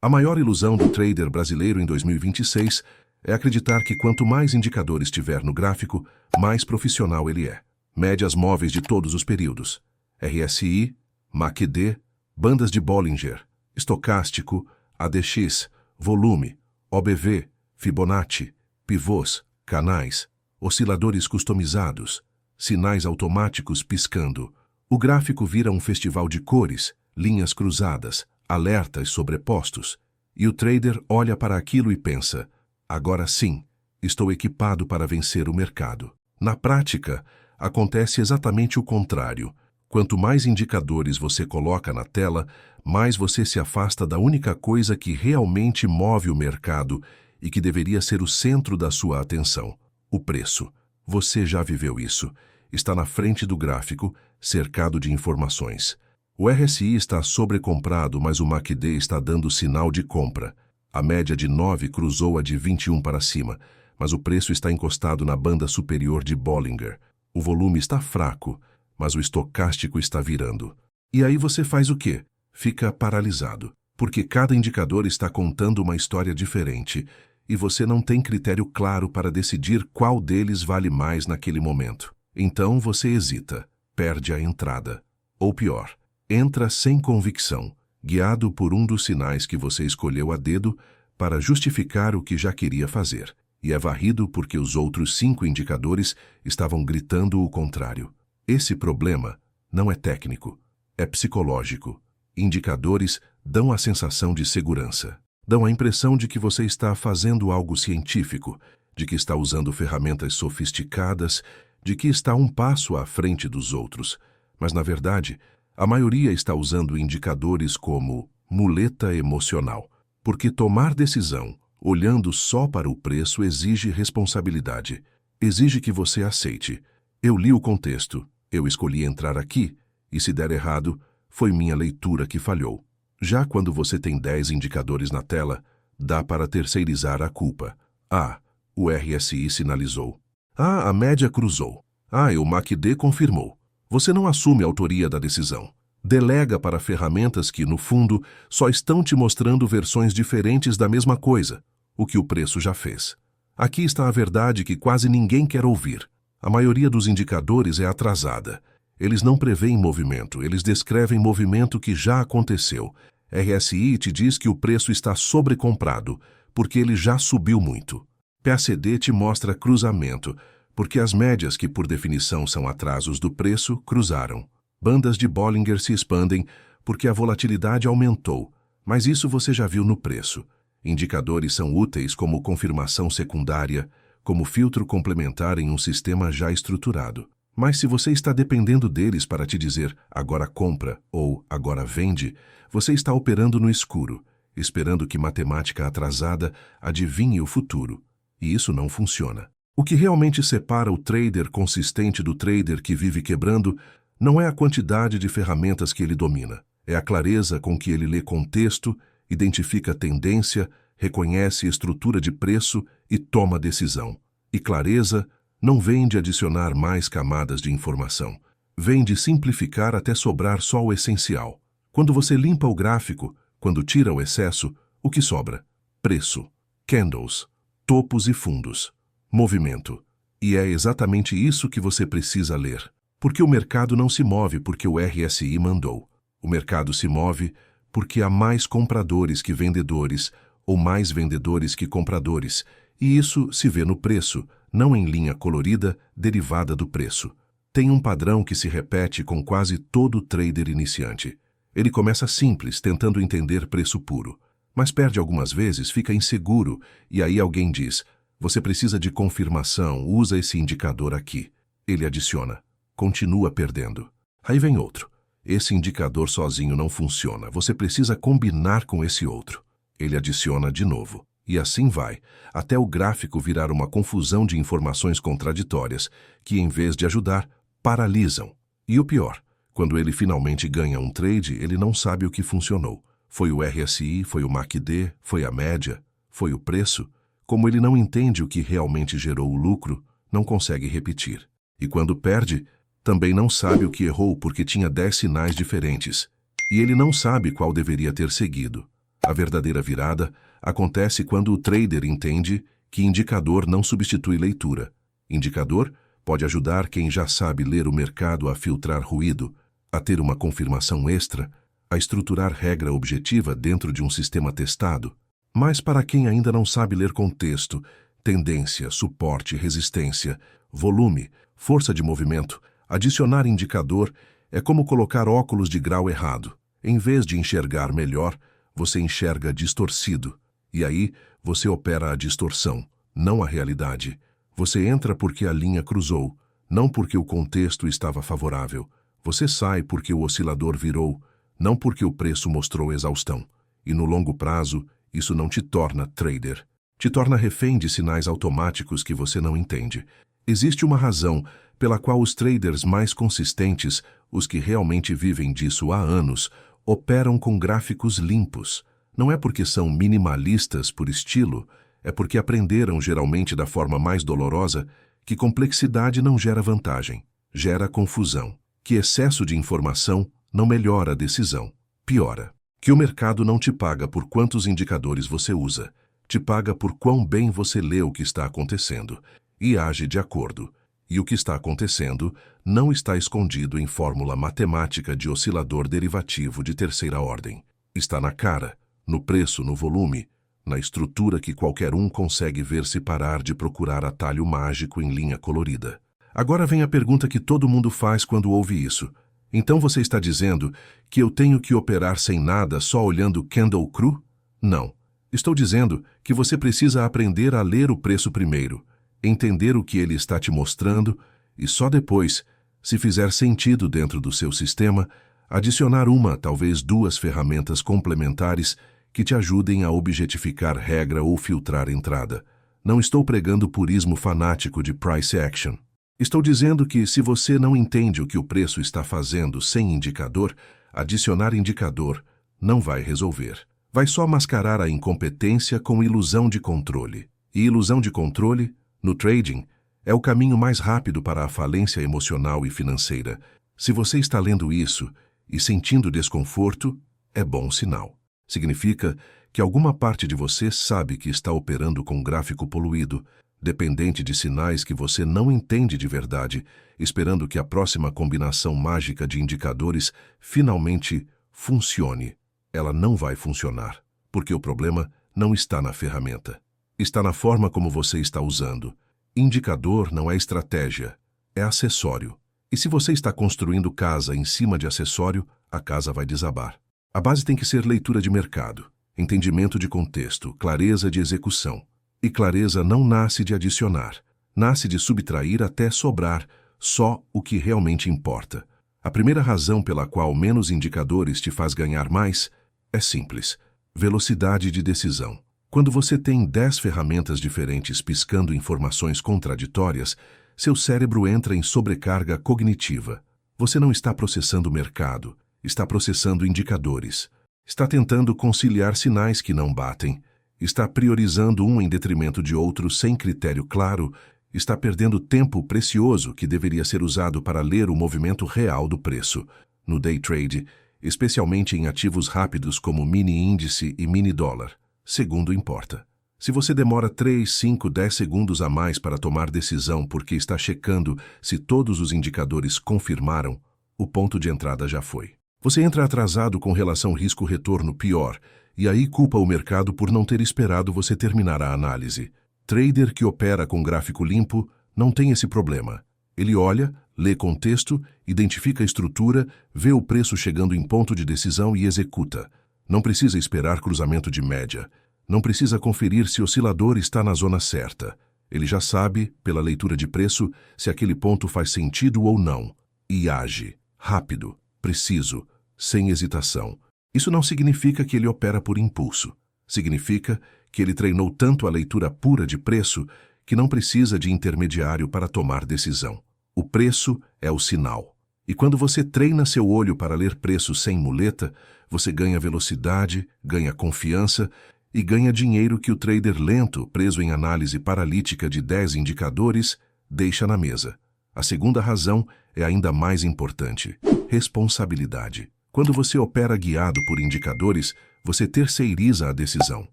A maior ilusão do trader brasileiro em 2026 é acreditar que quanto mais indicadores tiver no gráfico, mais profissional ele é. Médias móveis de todos os períodos. RSI, MACD, bandas de Bollinger, estocástico, ADX, volume, OBV, Fibonacci, pivôs, canais, osciladores customizados, sinais automáticos piscando. O gráfico vira um festival de cores, linhas cruzadas, alertas sobrepostos, e o trader olha para aquilo e pensa: agora sim, estou equipado para vencer o mercado. Na prática, acontece exatamente o contrário. Quanto mais indicadores você coloca na tela, mais você se afasta da única coisa que realmente move o mercado e que deveria ser o centro da sua atenção: o preço. Você já viveu isso. Está na frente do gráfico, cercado de informações. O RSI está sobrecomprado, mas o MACD está dando sinal de compra. A média de 9 cruzou a de 21 para cima, mas o preço está encostado na banda superior de Bollinger. O volume está fraco, mas o estocástico está virando. E aí você faz o quê? Fica paralisado, porque cada indicador está contando uma história diferente e você não tem critério claro para decidir qual deles vale mais naquele momento. Então você hesita, perde a entrada. Ou pior, entra sem convicção, guiado por um dos sinais que você escolheu a dedo para justificar o que já queria fazer, e é varrido porque os outros 5 indicadores estavam gritando o contrário. Esse problema não é técnico, é psicológico. Indicadores dão a sensação de segurança, dão a impressão de que você está fazendo algo científico, de que está usando ferramentas sofisticadas, de que está um passo à frente dos outros, mas na verdade, a maioria está usando indicadores como muleta emocional, porque tomar decisão, olhando só para o preço, exige responsabilidade, exige que você aceite. Eu li o contexto, eu escolhi entrar aqui, e se der errado, foi minha leitura que falhou. Já quando você tem 10 indicadores na tela, dá para terceirizar a culpa. Ah, o RSI sinalizou. Ah, a média cruzou. Ah, e o MACD confirmou. Você não assume a autoria da decisão. Delega para ferramentas que, no fundo, só estão te mostrando versões diferentes da mesma coisa, o que o preço já fez. Aqui está a verdade que quase ninguém quer ouvir. A maioria dos indicadores é atrasada. Eles não preveem movimento, eles descrevem movimento que já aconteceu. RSI te diz que o preço está sobrecomprado, porque ele já subiu muito. PACD te mostra cruzamento, porque as médias, que por definição são atrasos do preço, cruzaram. Bandas de Bollinger se expandem porque a volatilidade aumentou, mas isso você já viu no preço. Indicadores são úteis como confirmação secundária, como filtro complementar em um sistema já estruturado. Mas se você está dependendo deles para te dizer agora compra ou agora vende, você está operando no escuro, esperando que matemática atrasada adivinhe o futuro. E isso não funciona. O que realmente separa o trader consistente do trader que vive quebrando não é a quantidade de ferramentas que ele domina. É a clareza com que ele lê contexto, identifica tendência, reconhece estrutura de preço e toma decisão. E clareza não vem de adicionar mais camadas de informação. Vem de simplificar até sobrar só o essencial. Quando você limpa o gráfico, quando tira o excesso, o que sobra? Preço, candles, topos e fundos, movimento. E é exatamente isso que você precisa ler. Porque o mercado não se move porque o RSI mandou. O mercado se move porque há mais compradores que vendedores, ou mais vendedores que compradores, e isso se vê no preço, não em linha colorida derivada do preço. Tem um padrão que se repete com quase todo trader iniciante. Ele começa simples, tentando entender preço puro, mas perde algumas vezes, fica inseguro, e aí alguém diz: você precisa de confirmação, usa esse indicador aqui. Ele adiciona. Continua perdendo. Aí vem outro. Esse indicador sozinho não funciona, você precisa combinar com esse outro. Ele adiciona de novo. E assim vai, até o gráfico virar uma confusão de informações contraditórias que, em vez de ajudar, paralisam. E o pior, quando ele finalmente ganha um trade, ele não sabe o que funcionou. Foi o RSI, foi o MACD, foi a média, foi o preço. Como ele não entende o que realmente gerou o lucro, não consegue repetir. E quando perde, também não sabe o que errou porque tinha 10 sinais diferentes. E ele não sabe qual deveria ter seguido. A verdadeira virada acontece quando o trader entende que indicador não substitui leitura. Indicador pode ajudar quem já sabe ler o mercado a filtrar ruído, a ter uma confirmação extra, a estruturar regra objetiva dentro de um sistema testado. Mas para quem ainda não sabe ler contexto, tendência, suporte, resistência, volume, força de movimento, adicionar indicador é como colocar óculos de grau errado. Em vez de enxergar melhor, você enxerga distorcido. E aí, você opera a distorção, não a realidade. Você entra porque a linha cruzou, não porque o contexto estava favorável. Você sai porque o oscilador virou, não porque o preço mostrou exaustão. E no longo prazo, isso não te torna trader. Te torna refém de sinais automáticos que você não entende. Existe uma razão pela qual os traders mais consistentes, os que realmente vivem disso há anos, operam com gráficos limpos. Não é porque são minimalistas por estilo, é porque aprenderam geralmente da forma mais dolorosa que complexidade não gera vantagem, gera confusão, que excesso de informação não melhora a decisão, piora. Que o mercado não te paga por quantos indicadores você usa, te paga por quão bem você lê o que está acontecendo e age de acordo. E o que está acontecendo não está escondido em fórmula matemática de oscilador derivativo de terceira ordem. Está na cara, no preço, no volume, na estrutura que qualquer um consegue ver se parar de procurar atalho mágico em linha colorida. Agora vem a pergunta que todo mundo faz quando ouve isso. Então você está dizendo que eu tenho que operar sem nada só olhando candle cru? Não. Estou dizendo que você precisa aprender a ler o preço primeiro, entender o que ele está te mostrando e só depois, se fizer sentido dentro do seu sistema, adicionar uma, talvez duas ferramentas complementares que te ajudem a objetificar regra ou filtrar entrada. Não estou pregando purismo fanático de price action. Estou dizendo que se você não entende o que o preço está fazendo sem indicador, adicionar indicador não vai resolver. Vai só mascarar a incompetência com ilusão de controle. E ilusão de controle, no trading, é o caminho mais rápido para a falência emocional e financeira. Se você está lendo isso e sentindo desconforto, é bom sinal. Significa que alguma parte de você sabe que está operando com gráfico poluído, dependente de sinais que você não entende de verdade, esperando que a próxima combinação mágica de indicadores finalmente funcione. Ela não vai funcionar, porque o problema não está na ferramenta. Está na forma como você está usando. Indicador não é estratégia, é acessório. E se você está construindo casa em cima de acessório, a casa vai desabar. A base tem que ser leitura de mercado, entendimento de contexto, clareza de execução. E clareza não nasce de adicionar, nasce de subtrair até sobrar só o que realmente importa. A primeira razão pela qual menos indicadores te faz ganhar mais é simples: velocidade de decisão. Quando você tem 10 ferramentas diferentes piscando informações contraditórias, seu cérebro entra em sobrecarga cognitiva. Você não está processando o mercado, está processando indicadores. Está tentando conciliar sinais que não batem. Está priorizando um em detrimento de outro sem critério claro. Está perdendo tempo precioso que deveria ser usado para ler o movimento real do preço. No day trade, especialmente em ativos rápidos como mini índice e mini dólar. Segundo importa. Se você demora 3, 5, 10 segundos a mais para tomar decisão porque está checando se todos os indicadores confirmaram, o ponto de entrada já foi. Você entra atrasado com relação risco-retorno pior, e aí culpa o mercado por não ter esperado você terminar a análise. Trader que opera com gráfico limpo não tem esse problema. Ele olha, lê contexto, identifica a estrutura, vê o preço chegando em ponto de decisão e executa. Não precisa esperar cruzamento de média. Não precisa conferir se o oscilador está na zona certa. Ele já sabe, pela leitura de preço, se aquele ponto faz sentido ou não. E age. Rápido, preciso, sem hesitação. Isso não significa que ele opera por impulso. Significa que ele treinou tanto a leitura pura de preço que não precisa de intermediário para tomar decisão. O preço é o sinal. E quando você treina seu olho para ler preço sem muleta, você ganha velocidade, ganha confiança e ganha dinheiro que o trader lento, preso em análise paralítica de 10 indicadores, deixa na mesa. A segunda razão é ainda mais importante: responsabilidade. Quando você opera guiado por indicadores, Você terceiriza a decisão.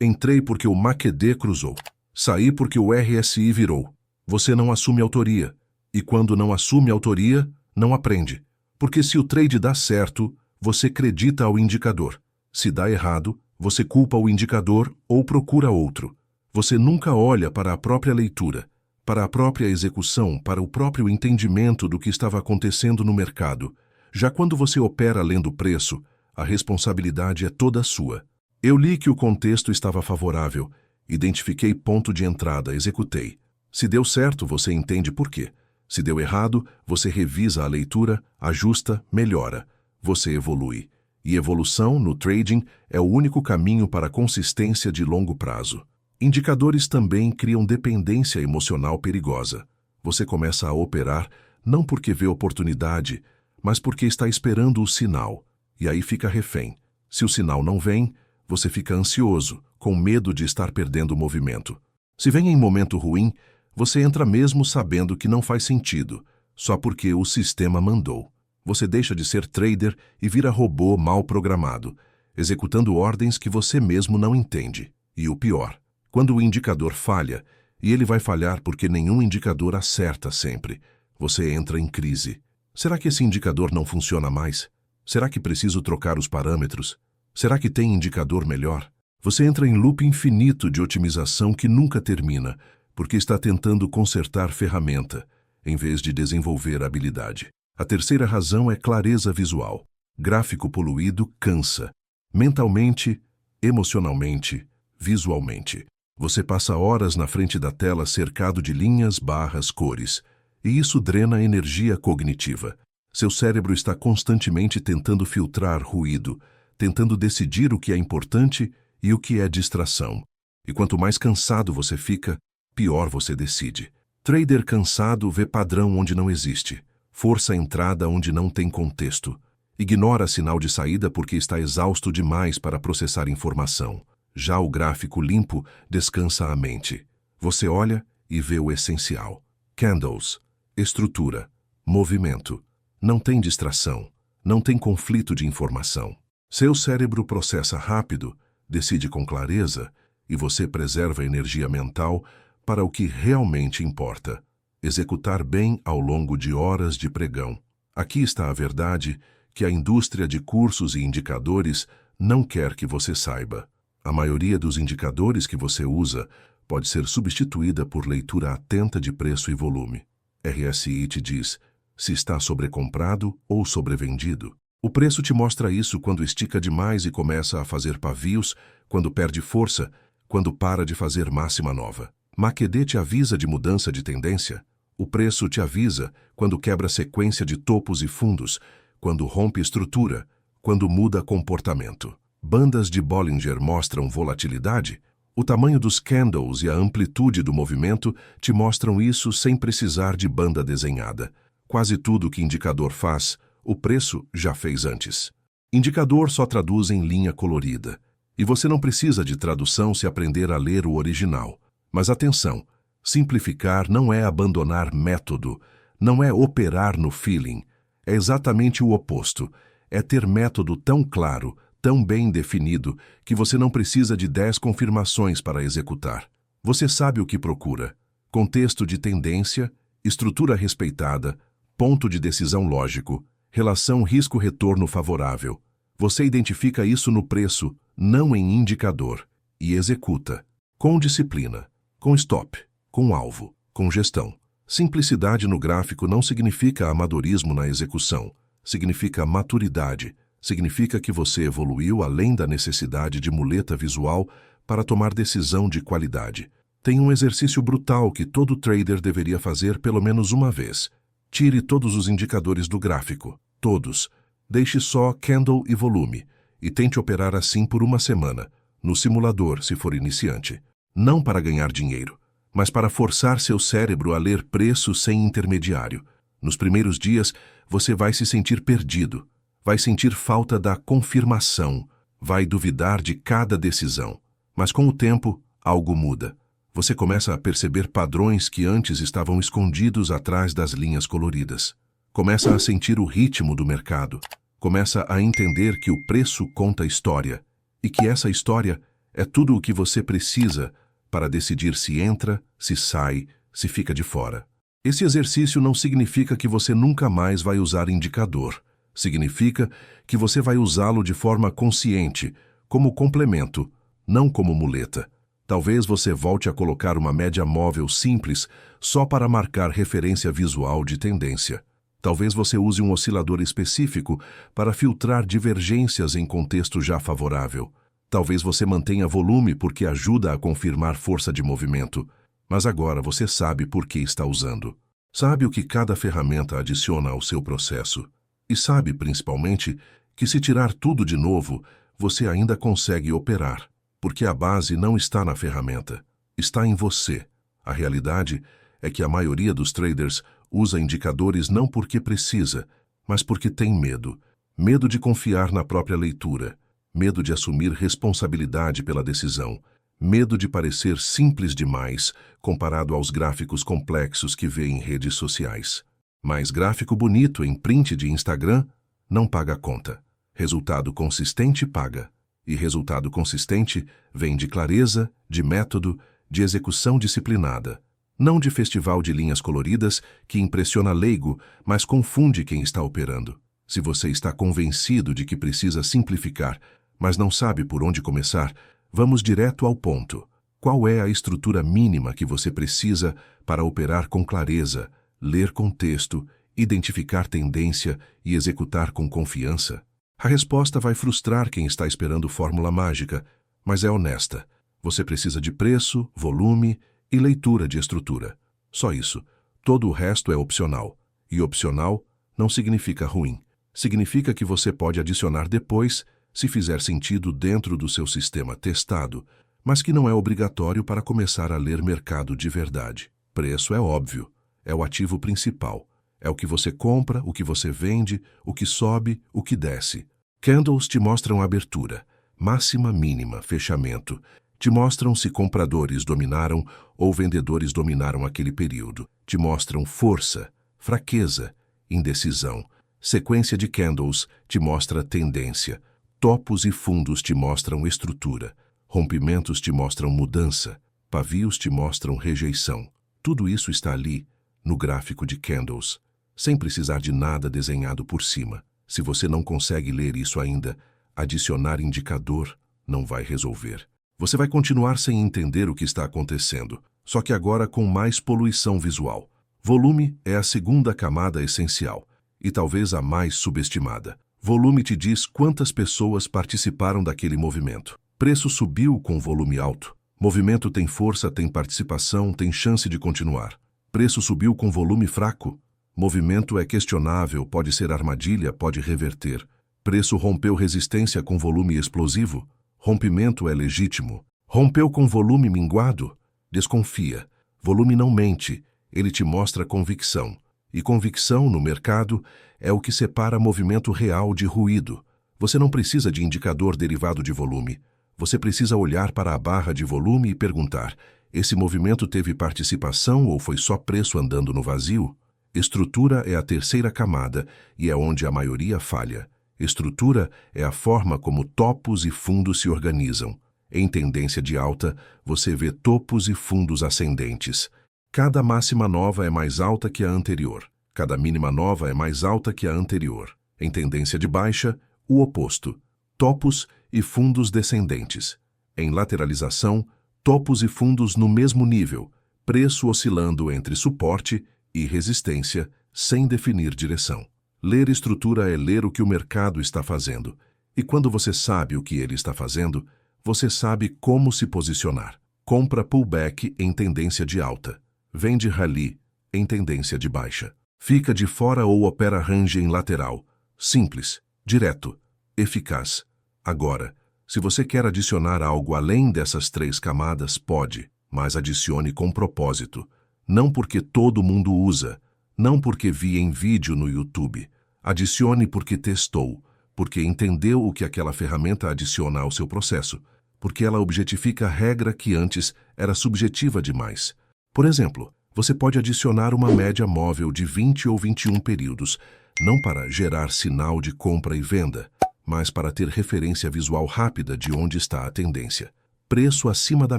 Entrei porque o MACD cruzou. Saí porque o RSI virou. Você não assume autoria. E quando não assume autoria, não aprende. Porque se o trade dá certo, você acredita ao indicador. Se dá errado, você culpa o indicador ou procura outro. Você nunca olha para a própria leitura, para a própria execução, para o próprio entendimento do que estava acontecendo no mercado. Já quando você opera lendo o preço, a responsabilidade é toda sua. Eu li que o contexto estava favorável, identifiquei ponto de entrada, executei. Se deu certo, você entende por quê. Se deu errado, você revisa a leitura, ajusta, melhora. Você evolui. E evolução, no trading, é o único caminho para a consistência de longo prazo. Indicadores também criam dependência emocional perigosa. Você começa a operar não porque vê oportunidade, mas porque está esperando o sinal. E aí fica refém. Se o sinal não vem, você fica ansioso, com medo de estar perdendo o movimento. Se vem em momento ruim, você entra mesmo sabendo que não faz sentido, só porque o sistema mandou. Você deixa de ser trader e vira robô mal programado, executando ordens que você mesmo não entende. E o pior, quando o indicador falha, e ele vai falhar porque nenhum indicador acerta sempre, você entra em crise. Será que esse indicador não funciona mais? Será que preciso trocar os parâmetros? Será que tem indicador melhor? Você entra em loop infinito de otimização que nunca termina, porque está tentando consertar ferramenta, em vez de desenvolver habilidade. A terceira razão é clareza visual. Gráfico poluído cansa. Mentalmente, emocionalmente, visualmente. Você passa horas na frente da tela cercado de linhas, barras, cores. E isso drena energia cognitiva. Seu cérebro está constantemente tentando filtrar ruído, tentando decidir o que é importante e o que é distração. E quanto mais cansado você fica, pior você decide. Trader cansado vê padrão onde não existe. Força entrada onde não tem contexto. Ignora sinal de saída porque está exausto demais para processar informação. Já o gráfico limpo descansa a mente. Você olha e vê o essencial. Candles, estrutura, movimento. Não tem distração, não tem conflito de informação. Seu cérebro processa rápido, decide com clareza e você preserva energia mental para o que realmente importa. Executar bem ao longo de horas de pregão. Aqui está a verdade que a indústria de cursos e indicadores não quer que você saiba. A maioria dos indicadores que você usa pode ser substituída por leitura atenta de preço e volume. RSI te diz se está sobrecomprado ou sobrevendido. O preço te mostra isso quando estica demais e começa a fazer pavios, quando perde força, quando para de fazer máxima nova. MACD te avisa de mudança de tendência. O preço te avisa quando quebra sequência de topos e fundos, quando rompe estrutura, quando muda comportamento. Bandas de Bollinger mostram volatilidade. O tamanho dos candles e a amplitude do movimento te mostram isso sem precisar de banda desenhada. Quase tudo que indicador faz, o preço já fez antes. Indicador só traduz em linha colorida. E você não precisa de tradução se aprender a ler o original. Mas atenção! Simplificar não é abandonar método, não é operar no feeling. É exatamente o oposto. É ter método tão claro, tão bem definido, que você não precisa de 10 confirmações para executar. Você sabe o que procura. Contexto de tendência, estrutura respeitada, ponto de decisão lógico, relação risco-retorno favorável. Você identifica isso no preço, não em indicador, e executa. Com disciplina, com stop, com alvo, com gestão. Simplicidade no gráfico não significa amadorismo na execução, significa maturidade, significa que você evoluiu além da necessidade de muleta visual para tomar decisão de qualidade. Tem um exercício brutal que todo trader deveria fazer pelo menos uma vez. Tire todos os indicadores do gráfico, todos. Deixe só candle e volume, e tente operar assim por uma semana, no simulador se for iniciante. Não para ganhar dinheiro, mas para forçar seu cérebro a ler preço sem intermediário. Nos primeiros dias, você vai se sentir perdido, vai sentir falta da confirmação, vai duvidar de cada decisão. Mas com o tempo, algo muda. Você começa a perceber padrões que antes estavam escondidos atrás das linhas coloridas. Começa a sentir o ritmo do mercado. Começa a entender que o preço conta história e que essa história é tudo o que você precisa para decidir se entra, se sai, se fica de fora. Esse exercício não significa que você nunca mais vai usar indicador. Significa que você vai usá-lo de forma consciente, como complemento, não como muleta. Talvez você volte a colocar uma média móvel simples só para marcar referência visual de tendência. Talvez você use um oscilador específico para filtrar divergências em contexto já favorável. Talvez você mantenha volume porque ajuda a confirmar força de movimento, mas agora você sabe por que está usando. Sabe o que cada ferramenta adiciona ao seu processo. E sabe, principalmente, que se tirar tudo de novo, você ainda consegue operar, porque a base não está na ferramenta, está em você. A realidade é que a maioria dos traders usa indicadores não porque precisa, mas porque tem medo. Medo de confiar na própria leitura, medo de assumir responsabilidade pela decisão, medo de parecer simples demais comparado aos gráficos complexos que vê em redes sociais. Mas gráfico bonito em print de Instagram não paga a conta. Resultado consistente paga. E resultado consistente vem de clareza, de método, de execução disciplinada. Não de festival de linhas coloridas que impressiona leigo, mas confunde quem está operando. Se você está convencido de que precisa simplificar, mas não sabe por onde começar, vamos direto ao ponto. Qual é a estrutura mínima que você precisa para operar com clareza, ler contexto, identificar tendência e executar com confiança? A resposta vai frustrar quem está esperando fórmula mágica, mas é honesta. Você precisa de preço, volume e leitura de estrutura. Só isso. Todo o resto é opcional. E opcional não significa ruim. Significa que você pode adicionar depois, se fizer sentido dentro do seu sistema testado, mas que não é obrigatório para começar a ler mercado de verdade. Preço é óbvio. É o ativo principal. É o que você compra, o que você vende, o que sobe, o que desce. Candles te mostram abertura, máxima, mínima, fechamento. Te mostram se compradores dominaram ou vendedores dominaram aquele período. Te mostram força, fraqueza, indecisão. Sequência de candles te mostra tendência. Topos e fundos te mostram estrutura. Rompimentos te mostram mudança. Pavios te mostram rejeição. Tudo isso está ali, no gráfico de candles, sem precisar de nada desenhado por cima. Se você não consegue ler isso ainda, adicionar indicador não vai resolver. Você vai continuar sem entender o que está acontecendo, só que agora com mais poluição visual. Volume é a segunda camada essencial, e talvez a mais subestimada. Volume te diz quantas pessoas participaram daquele movimento. Preço subiu com volume alto. Movimento tem força, tem participação, tem chance de continuar. Preço subiu com volume fraco. Movimento é questionável, pode ser armadilha, pode reverter. Preço rompeu resistência com volume explosivo. Rompimento é legítimo. Rompeu com volume minguado. Desconfia. Volume não mente, ele te mostra convicção. E convicção no mercado é o que separa movimento real de ruído. Você não precisa de indicador derivado de volume. Você precisa olhar para a barra de volume e perguntar: esse movimento teve participação ou foi só preço andando no vazio? Estrutura é a terceira camada e é onde a maioria falha. Estrutura é a forma como topos e fundos se organizam. Em tendência de alta, você vê topos e fundos ascendentes. Cada máxima nova é mais alta que a anterior. Cada mínima nova é mais alta que a anterior. Em tendência de baixa, o oposto. Topos e fundos descendentes. Em lateralização, topos e fundos no mesmo nível, preço oscilando entre suporte e resistência, sem definir direção. Ler estrutura é ler o que o mercado está fazendo. E quando você sabe o que ele está fazendo, você sabe como se posicionar. Compra pullback em tendência de alta. Vende rally em tendência de baixa. Fica de fora ou opera range em lateral. Simples, direto, eficaz. Agora, se você quer adicionar algo além dessas três camadas, pode, mas adicione com propósito. Não porque todo mundo usa, não porque vi em vídeo no YouTube. Adicione porque testou, porque entendeu o que aquela ferramenta adiciona ao seu processo, porque ela objetifica a regra que antes era subjetiva demais. Por exemplo, você pode adicionar uma média móvel de 20 ou 21 períodos, não para gerar sinal de compra e venda, mas para ter referência visual rápida de onde está a tendência. Preço acima da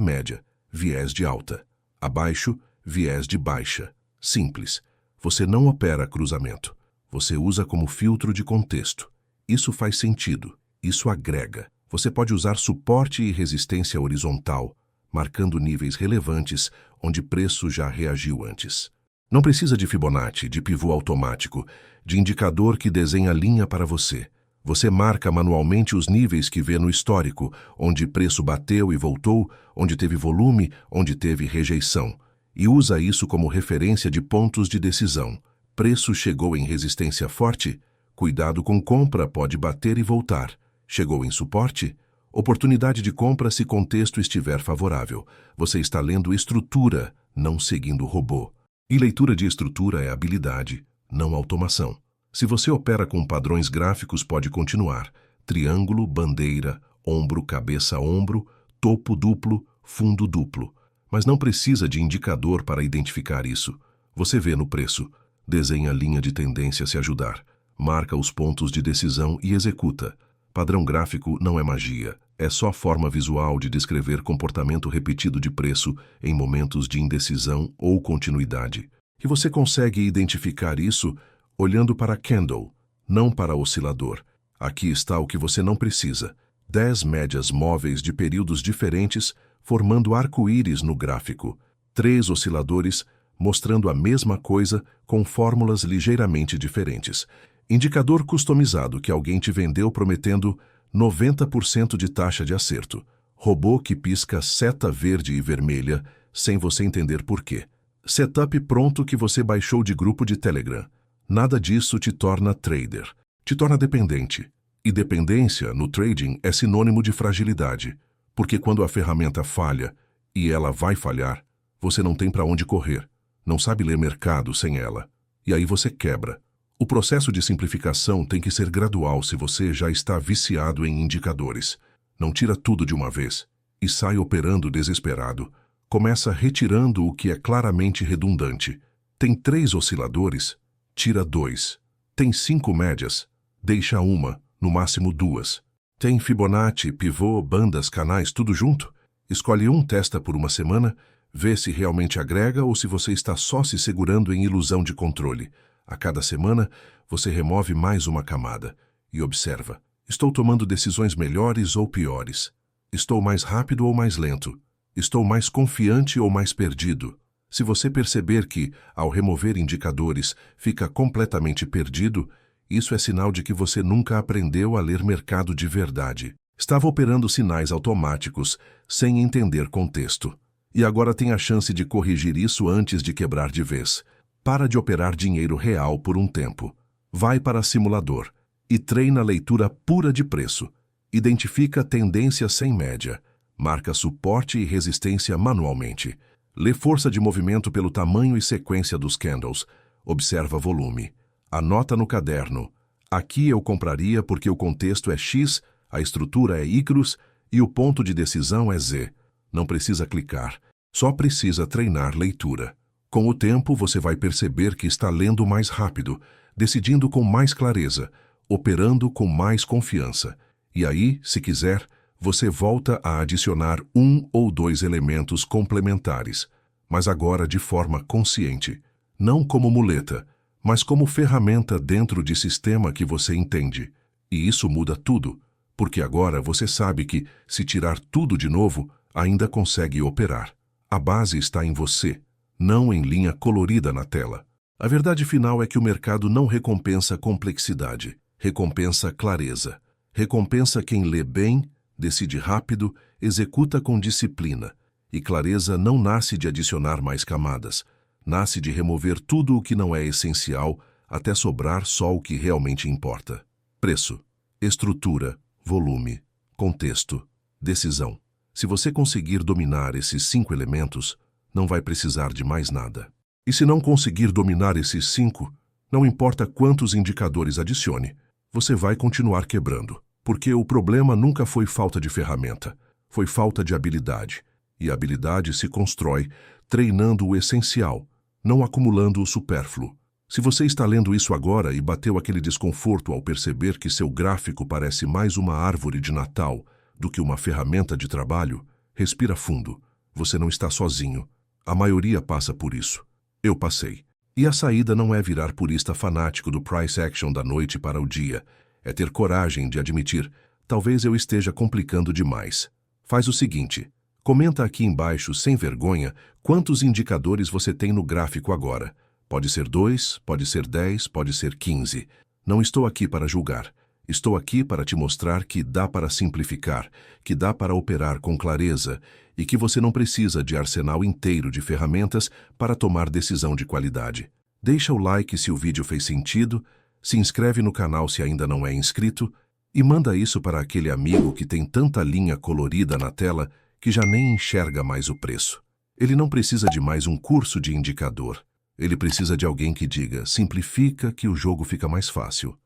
média, viés de alta. Abaixo, viés de baixa. Simples. Você não opera cruzamento. Você usa como filtro de contexto. Isso faz sentido. Isso agrega. Você pode usar suporte e resistência horizontal, marcando níveis relevantes onde preço já reagiu antes. Não precisa de Fibonacci, de pivô automático, de indicador que desenha linha para você. Você marca manualmente os níveis que vê no histórico, onde preço bateu e voltou, onde teve volume, onde teve rejeição, e usa isso como referência de pontos de decisão. Preço chegou em resistência forte? Cuidado com compra, pode bater e voltar. Chegou em suporte? Oportunidade de compra se contexto estiver favorável. Você está lendo estrutura, não seguindo robô. E leitura de estrutura é habilidade, não automação. Se você opera com padrões gráficos, pode continuar. Triângulo, bandeira, ombro, cabeça, ombro, topo duplo, fundo duplo. Mas não precisa de indicador para identificar isso. Você vê no preço. Desenha a linha de tendência se ajudar. Marca os pontos de decisão e executa. Padrão gráfico não é magia. É só forma visual de descrever comportamento repetido de preço em momentos de indecisão ou continuidade. E você consegue identificar isso olhando para candle, não para oscilador. Aqui está o que você não precisa. 10 médias móveis de períodos diferentes formando arco-íris no gráfico. 3 osciladores mostrando a mesma coisa com fórmulas ligeiramente diferentes. Indicador customizado que alguém te vendeu prometendo 90% de taxa de acerto. Robô que pisca seta verde e vermelha sem você entender por quê. Setup pronto que você baixou de grupo de Telegram. Nada disso te torna trader. Te torna dependente. E dependência, no trading, é sinônimo de fragilidade. Porque quando a ferramenta falha, e ela vai falhar, você não tem para onde correr. Não sabe ler mercado sem ela. E aí você quebra. O processo de simplificação tem que ser gradual se você já está viciado em indicadores. Não tira tudo de uma vez e sai operando desesperado. Começa retirando o que é claramente redundante. Tem 3 osciladores? Tira 2. Tem 5 médias? Deixa uma, no máximo 2. Tem Fibonacci, pivô, bandas, canais, tudo junto? Escolhe um, testa por uma semana, vê se realmente agrega ou se você está só se segurando em ilusão de controle. A cada semana, você remove mais uma camada e observa. Estou tomando decisões melhores ou piores? Estou mais rápido ou mais lento? Estou mais confiante ou mais perdido? Se você perceber que, ao remover indicadores, fica completamente perdido, isso é sinal de que você nunca aprendeu a ler mercado de verdade. Estava operando sinais automáticos, sem entender contexto. E agora tem a chance de corrigir isso antes de quebrar de vez. Para de operar dinheiro real por um tempo. Vai para simulador e treina a leitura pura de preço. Identifica tendência sem média. Marca suporte e resistência manualmente. Lê força de movimento pelo tamanho e sequência dos candles. Observa volume. Anota no caderno. Aqui eu compraria porque o contexto é X, a estrutura é Y e o ponto de decisão é Z. Não precisa clicar. Só precisa treinar leitura. Com o tempo, você vai perceber que está lendo mais rápido, decidindo com mais clareza, operando com mais confiança. E aí, se quiser, você volta a adicionar 1 ou 2 elementos complementares, mas agora de forma consciente, não como muleta, mas como ferramenta dentro de sistema que você entende. E isso muda tudo, porque agora você sabe que, se tirar tudo de novo, ainda consegue operar. A base está em você, não em linha colorida na tela. A verdade final é que o mercado não recompensa complexidade, recompensa clareza. Recompensa quem lê bem, decide rápido, executa com disciplina. E clareza não nasce de adicionar mais camadas, nasce de remover tudo o que não é essencial até sobrar só o que realmente importa. Preço, estrutura, volume, contexto, decisão. Se você conseguir dominar esses 5 elementos, não vai precisar de mais nada. E se não conseguir dominar esses 5, não importa quantos indicadores adicione, você vai continuar quebrando. Porque o problema nunca foi falta de ferramenta, foi falta de habilidade. E a habilidade se constrói treinando o essencial, não acumulando o supérfluo. Se você está lendo isso agora e bateu aquele desconforto ao perceber que seu gráfico parece mais uma árvore de Natal do que uma ferramenta de trabalho, respira fundo. Você não está sozinho. A maioria passa por isso. Eu passei. E a saída não é virar purista fanático do price action da noite para o dia. É ter coragem de admitir, talvez eu esteja complicando demais. Faz o seguinte, comenta aqui embaixo, sem vergonha, quantos indicadores você tem no gráfico agora. Pode ser 2, pode ser 10, pode ser 15. Não estou aqui para julgar. Estou aqui para te mostrar que dá para simplificar, que dá para operar com clareza e que você não precisa de arsenal inteiro de ferramentas para tomar decisão de qualidade. Deixa o like se o vídeo fez sentido, se inscreve no canal se ainda não é inscrito e manda isso para aquele amigo que tem tanta linha colorida na tela que já nem enxerga mais o preço. Ele não precisa de mais um curso de indicador. Ele precisa de alguém que diga, simplifica que o jogo fica mais fácil.